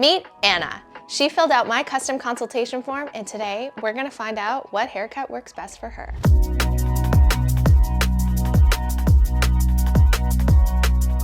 Meet Anna. She filled out my custom consultation form, and today we're gonna find out what haircut works best for her.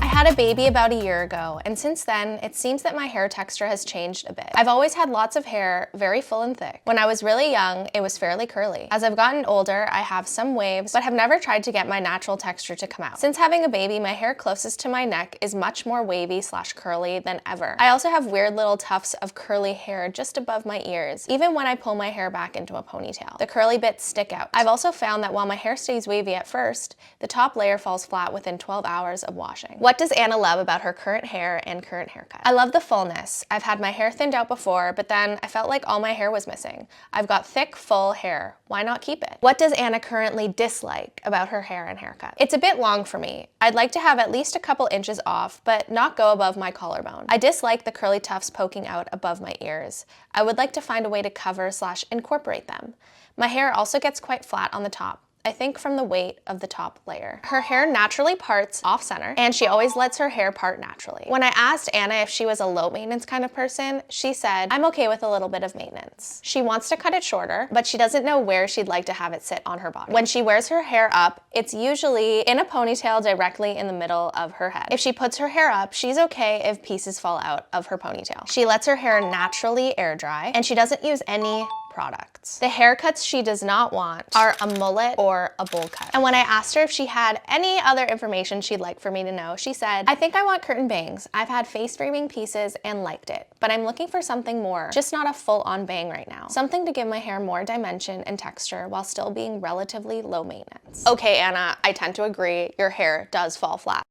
I had a baby about a year ago, and since then, it seems that my hair texture has changed a bit. I've always had lots of hair, very full and thick. When I was really young, it was fairly curly. As I've gotten older, I have some waves, but have never tried to get my natural texture to come out. Since having a baby, my hair closest to my neck is much more wavy/curly than ever. I also have weird little tufts of curly hair just above my ears, even when I pull my hair back into a ponytail. The curly bits stick out. I've also found that while my hair stays wavy at first, the top layer falls flat within 12 hours of washing. What does Anna love about her current hair and current haircut? I love the fullness. I've had my hair thinned out before, but then I felt like all my hair was missing. I've got thick, full hair. Why not keep it? What does Anna currently dislike about her hair and haircut? It's a bit long for me. I'd like to have at least a couple inches off, but not go above my collarbone. I dislike the curly tufts poking out above my ears. I would like to find a way to cover/incorporate them. My hair also gets quite flat on the top, I think from the weight of the top layer. Her hair naturally parts off center, and she always lets her hair part naturally. When I asked Anna if she was a low maintenance kind of person, she said, I'm okay with a little bit of maintenance. She wants to cut it shorter, but she doesn't know where she'd like to have it sit on her body. When she wears her hair up, it's usually in a ponytail directly in the middle of her head. If she puts her hair up, she's okay if pieces fall out of her ponytail. She lets her hair naturally air dry, and she doesn't use any products. The haircuts she does not want are a mullet or a bowl cut. And when I asked her if she had any other information she'd like for me to know, she said, I think I want curtain bangs. I've had face framing pieces and liked it, but I'm looking for something more, just not a full-on bang right now. Something to give my hair more dimension and texture while still being relatively low maintenance. Okay, Anna, I tend to agree. Your hair does fall flat.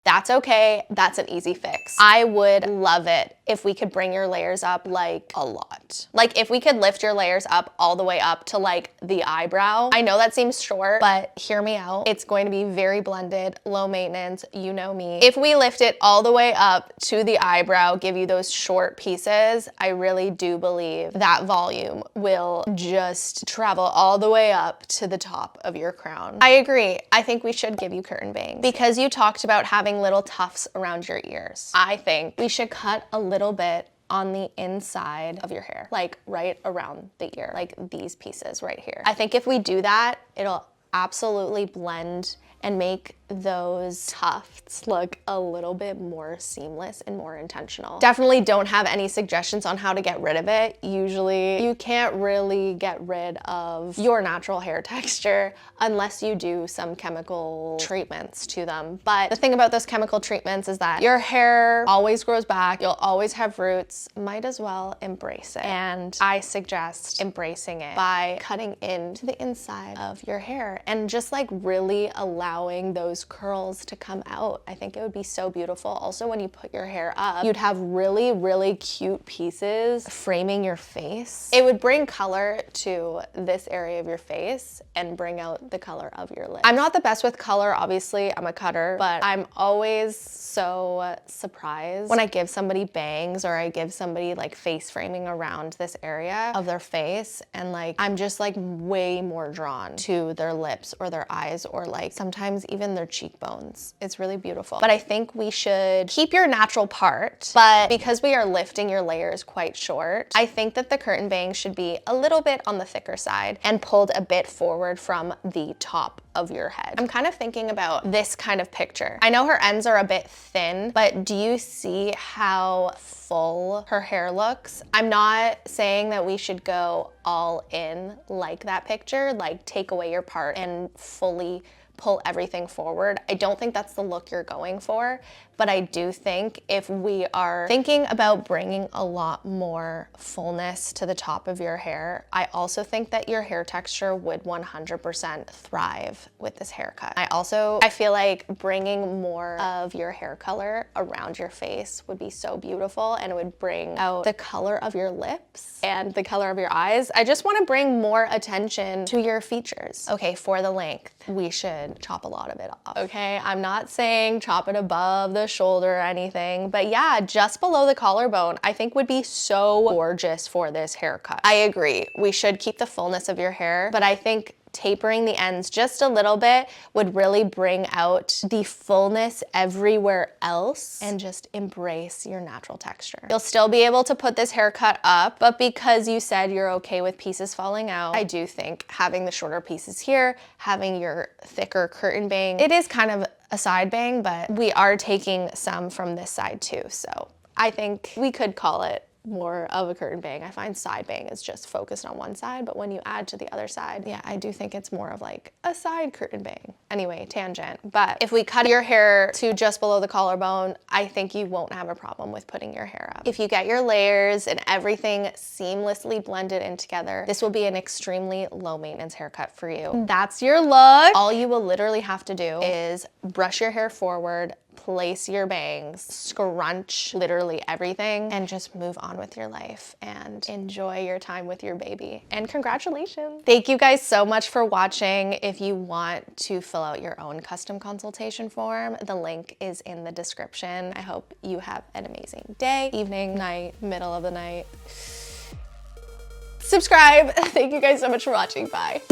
That's okay, that's an easy fix. I would love it if we could bring your layers up like a lot. Like if we could lift your layers up all the way up to like the eyebrow. I know that seems short, but hear me out. It's going to be very blended, low maintenance, you know me. If we lift it all the way up to the eyebrow, give you those short pieces, I really do believe that volume will just travel all the way up to the top of your crown. I agree, I think we should give you curtain bangs. Because you talked about having little tufts around your ears, I think we should cut a little bit on the inside of your hair, like right around the ear, like these pieces right here. I think if we do that, it'll absolutely blend and make those tufts look a little bit more seamless and more intentional. Definitely don't have any suggestions on how to get rid of it. Usually you can't really get rid of your natural hair texture unless you do some chemical treatments to them. But the thing about those chemical treatments is that your hair always grows back, you'll always have roots, might as well embrace it. And I suggest embracing it by cutting into the inside of your hair and just like really allowing those curls to come out. I think it would be so beautiful. Also, when you put your hair up, you'd have really, really cute pieces framing your face. It would bring color to this area of your face and bring out the color of your lips. I'm not the best with color, obviously, I'm a cutter, but I'm always so surprised when I give somebody bangs or I give somebody like face framing around this area of their face, and like I'm just like way more drawn to their lips or their eyes or like sometimes even their cheekbones. It's really beautiful. But I think we should keep your natural part, but because we are lifting your layers quite short, I think that the curtain bangs should be a little bit on the thicker side and pulled a bit forward from the top of your head. I'm kind of thinking about this kind of picture. I know her ends are a bit thin, but do you see how full her hair looks? I'm not saying that we should go all in like that picture, like take away your part and fully pull everything forward. I don't think that's the look you're going for, but I do think if we are thinking about bringing a lot more fullness to the top of your hair, I also think that your hair texture would 100% thrive with this haircut. I feel like bringing more of your hair color around your face would be so beautiful, and it would bring out the color of your lips and the color of your eyes. I just want to bring more attention to your features. Okay, for the length, we should chop a lot of it off. Okay, I'm not saying chop it above the shoulder or anything, but yeah, just below the collarbone, I think would be so gorgeous for this haircut. I agree, we should keep the fullness of your hair, but I think tapering the ends just a little bit would really bring out the fullness everywhere else and just embrace your natural texture. You'll still be able to put this haircut up, but because you said you're okay with pieces falling out, I do think having the shorter pieces here, having your thicker curtain bang, it is kind of a side bang, but we are taking some from this side too. So I think we could call it more of a curtain bang. I find side bang is just focused on one side, but when you add to the other side, yeah, I do think it's more of like a side curtain bang. Anyway, tangent. But if we cut your hair to just below the collarbone, I think you won't have a problem with putting your hair up. If you get your layers and everything seamlessly blended in together, this will be an extremely low maintenance haircut for you. That's your look. All you will literally have to do is brush your hair forward, place your bangs, scrunch literally everything, and just move on with your life and enjoy your time with your baby. And congratulations. Thank you guys so much for watching. If you want to fill out your own custom consultation form, the link is in the description. I hope you have an amazing day, evening, night, middle of the night. Subscribe. Thank you guys so much for watching. Bye.